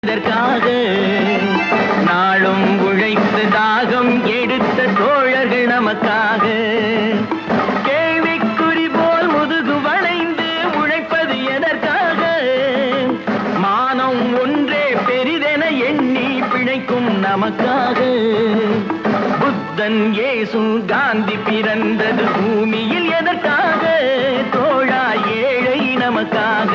இதற்காக நாளும் உழைத்து தாகம் எடுத்த தோழர்கள் நமக்காக கேள்விக்குறி போல் முதுகு வளைந்து உழைப்பது எதற்காக மானம் ஒன்றே பெரிதென எண்ணி பிழைக்கும் நமக்காக புத்தன் இயேசு காந்தி பிறந்தது பூமியில் எதற்காக தோழா ஏழை நமக்காக